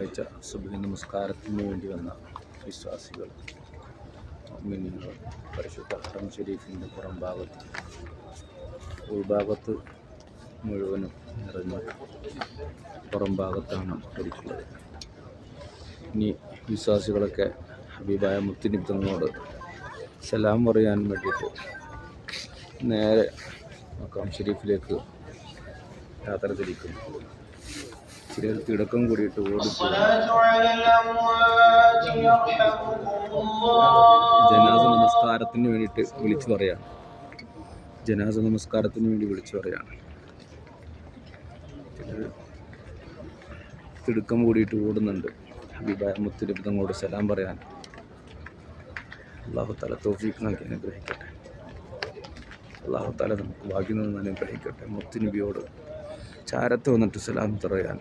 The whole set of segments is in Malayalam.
ഞായറാഴ്ച സുബ്ഹി നമസ്കാരത്തിന് വേണ്ടി വന്ന വിശ്വാസികൾ മുഅ്മിനീങ്ങൾ പരിശുദ്ധ ഹറം ഷരീഫിൻ്റെ ഉൾഭാഗത്ത് മുഴുവനും നിറഞ്ഞ പുറംഭാഗത്താണ് പഠിക്കുന്നത്. ഇനി വിശ്വാസികളൊക്കെ ഹബീബായ മുത്തുനബി തങ്ങളോട് സലാം പറയാൻ വേണ്ടിയിട്ട് നേരെ മഖാം ഷരീഫിലേക്ക് യാത്ര തിരിക്കുന്നു. ചിലർ തിടക്കം കൂടിയിട്ട് ജനാസ നമസ്കാരത്തിന് വേണ്ടിയിട്ട് വിളിച്ചു പറയാണ്. ജനാസ നമസ്കാരത്തിന് വേണ്ടി വിളിച്ചു പറയാണ്. ചിലർ തിടുക്കം കൂടിയിട്ട് ഓടുന്നുണ്ട് ഹബീബായ മുത്തുനബി തങ്ങളോട് സലാം പറയാൻ. അല്ലാഹു തആല തൗഫീഖ് നൽകി അനുഗ്രഹിക്കട്ടെ. അല്ലാഹു തആല നമുക്ക് ഭാഗ്യം നൽകി അനുഗ്രഹിക്കട്ടെ. മുത്തുനബിയോട് ചാരത്ത് വന്നിട്ട് സലാം പറയാൻ,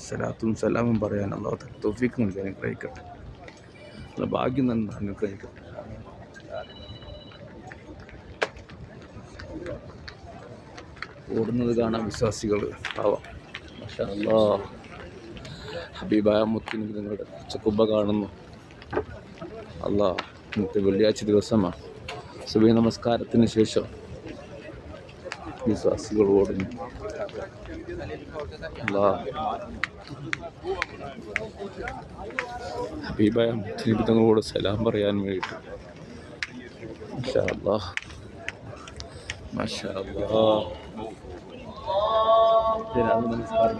സലാത്തും സലാമും പറയാൻ അല്ലാഹു തആല തൗഫീഖ് നൽകി അനുഗ്രഹിക്കട്ടെ. ഭാഗ്യം നൽകി അനുഗ്രഹിക്കട്ടെ. ഓടുന്നത് കാണാൻ വിശ്വാസികൾ ആവാം. മാഷാ അല്ലാഹ്. ഹബീബായ മുത്തുനബി തങ്ങളുടെ കുബ്ബ കാണുന്നു. അല്ലാഹ്, ഇന്നത്തെ വെള്ളിയാഴ്ച ദിവസമാണ്. സുബഹി നമസ്കാരത്തിന് ശേഷം വിശ്വാസികൾ ഓടുന്നു. അല്ലാഹ്, ഹബീബായ മുത്തുനബി തങ്ങളോട് സലാം പറയാൻ വേണ്ടിയിട്ട്. മാഷാ അല്ലാഹ്, മാഷാ അല്ലാഹ്. നമസ്കാരം.